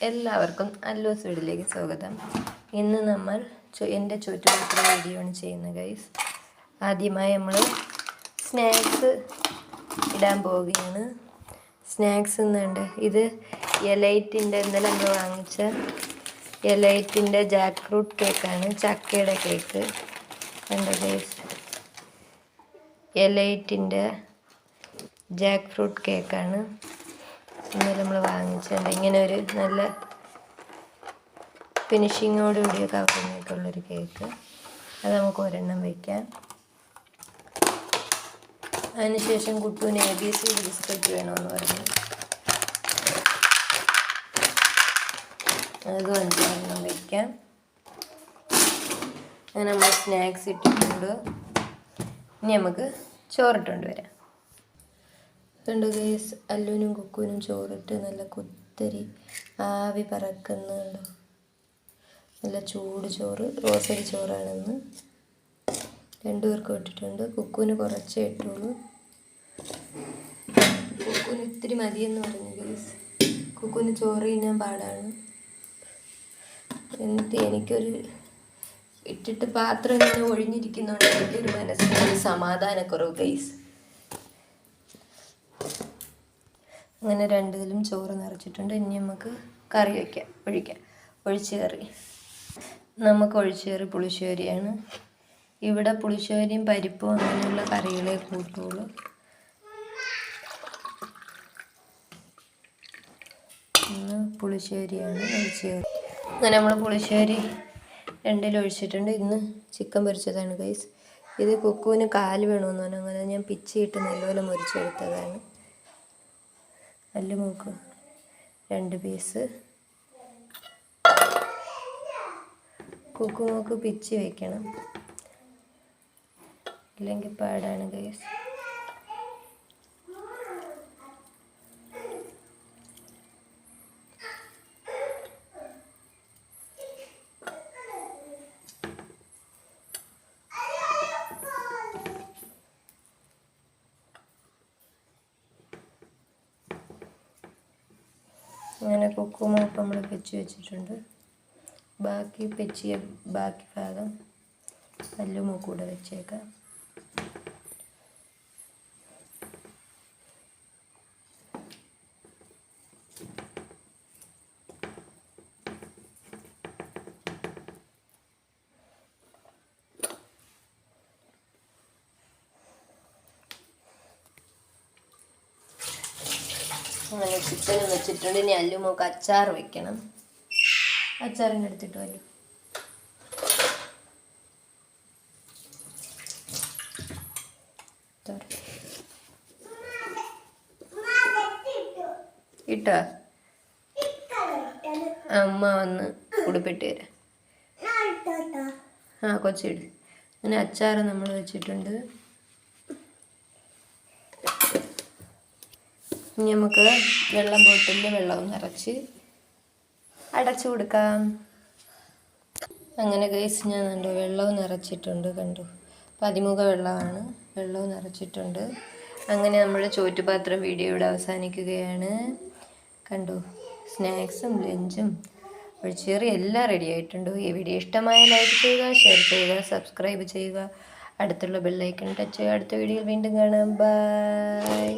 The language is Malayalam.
എല്ലാവർക്കും അല്ലൂസ് വീഡിയോയിലേക്ക് സ്വാഗതം. ഇന്ന് നമ്മൾ എൻ്റെ ചുറ്റുപാത്ര വീഡിയോ ആണ് ചെയ്യുന്നത് ഗൈസ്. ആദ്യമായി നമ്മൾ സ്നാക്സ് ഇടാൻ പോവുകയാണ്. സ്നാക്സ് എന്നുണ്ട് ഇത് എലൈറ്റിൻ്റെ ഇന്നലെ നമ്മൾ വാങ്ങിച്ച എലൈറ്റിൻ്റെ ജാക്ക് ഫ്രൂട്ട് കേക്കാണ്, ചക്കയുടെ കേക്ക്. കണ്ടോ ഗൈസ്, എലൈറ്റിൻ്റെ ജാക്ക് ഫ്രൂട്ട് കേക്കാണ് ഇന്നലെ നമ്മൾ വാങ്ങിച്ചിട്ടുണ്ട്. ഇങ്ങനെ ഒരു നല്ല ഫിനിഷിങ്ങോടുകൂടിയൊക്കെ ആവുന്നൊക്കെയുള്ളൊരു കേക്ക്. അത് നമുക്ക് ഒരെണ്ണം വയ്ക്കാം. അതിനുശേഷം കുട്ടുവിന് ABC ബിസ്ക്കറ്റ് വേണമെന്ന് പറഞ്ഞു, അതും 5 വയ്ക്കാം. അങ്ങനെ നമ്മൾ സ്നാക്സ് ഇട്ടിട്ടുണ്ട്. ഇനി നമുക്ക് ചോറിട്ടുകൊണ്ട് വരാം. കണ്ടു ഗൈസ്, അല്ലുവിനും കുക്കുവിനും ചോറിട്ട് നല്ല കുത്തരി ആവി പറക്കുന്നുണ്ട്. നല്ല ചൂട് ചോറ്, റോസരി ചോറാണെന്ന്. 2 പേർക്കും ഇട്ടിട്ടുണ്ട്. കുക്കുവിന് കുറച്ചേ ഇട്ടുള്ളൂ. കുക്കുവിന് ഇത്തിരി മതിയെന്ന് പറഞ്ഞു ഗൈസ്. കുക്കുവിന് ചോറ് തിന്നാൻ പാടാണ്. എന്നിട്ട് എനിക്കൊരു ഇട്ടിട്ട് പാത്രം ഇങ്ങനെ ഒഴിഞ്ഞിരിക്കുന്നതുകൊണ്ട് എനിക്കൊരു മനസ്സിനൊരു സമാധാനക്കുറവ് ഗൈസ്. അങ്ങനെ 2 ചോറ് നിറച്ചിട്ടുണ്ട്. ഇനി നമുക്ക് കറി വയ്ക്കാം, ഒഴിച്ച് കറി. നമുക്ക് ഒഴിച്ചുകറി പുളിശ്ശേരിയാണ്. ഇവിടെ പുളിശ്ശേരിയും പരിപ്പും അങ്ങനെയുള്ള കറികളെ കൂട്ടുള്ളൂ. ഇന്ന് പുളിശ്ശേരിയാണ് ഒഴിച്ചുകറി. അങ്ങനെ നമ്മൾ പുളിശ്ശേരി 2 ഒഴിച്ചിട്ടുണ്ട്. ഇന്ന് ചിക്കൻ പൊരിച്ചതാണ് ഗൈസ്. ഇത് കുക്കുവിന് കാല് വേണമെന്ന് പറഞ്ഞു, അങ്ങനെ ഞാൻ പിച്ചിയിട്ട് നല്ലപോലെ മുരിച്ചെടുത്തതാണ്. അല്ലു മൂക്ക് 2 പീസ്, കുക്കുമോക്ക് പിച്ചി വയ്ക്കണം, ഇല്ലെങ്കിൽ പാടാണ് ഗൈസ്. അങ്ങനെ കുക്കുമൊക്കെ നമ്മൾ പെച്ച് വെച്ചിട്ടുണ്ട്. ബാക്കി ഭാഗം അല്ലുമോ കൂടെ വെച്ചേക്കാം. അങ്ങനെ ചിക്കനും വെച്ചിട്ടുണ്ട്. ഇനി അല്ലുമോക്ക് അച്ചാർ വെക്കണം. അച്ചാറിൻ്റെ എടുത്തിട്ട് വരും. ഇട്ടോ അമ്മ വന്ന് ഉടുപ്പിട്ട് തരാം. കൊച്ചിട്. അങ്ങനെ അച്ചാർ നമ്മൾ വെച്ചിട്ടുണ്ട്. ഇനി നമുക്ക് ബോട്ടിലിൽ വെള്ളവും നിറച്ച് അടച്ചു കൊടുക്കാം. അങ്ങനെ ഗൈസ്, ഞാൻ കണ്ടു വെള്ളവും നിറച്ചിട്ടുണ്ട്. കണ്ടു 13 വെള്ളമാണ്, വെള്ളവും നിറച്ചിട്ടുണ്ട്. അങ്ങനെ നമ്മുടെ ചോറ്റുപാത്രം വീഡിയോ ഇവിടെ അവസാനിക്കുകയാണ്. കണ്ടു, സ്നാക്സും ലഞ്ചും ഒഴിച്ചേറി എല്ലാം റെഡി ആയിട്ടുണ്ട്. ഈ വീഡിയോ ഇഷ്ടമായ ലൈക്ക് ചെയ്യുക, ഷെയർ ചെയ്യുക, സബ്സ്ക്രൈബ് ചെയ്യുക, അടുത്തുള്ള ബെല്ലൈക്കൺ ടച്ച് ചെയ്യുക. അടുത്ത വീഡിയോയിൽ വീണ്ടും കാണാം. ബൈ.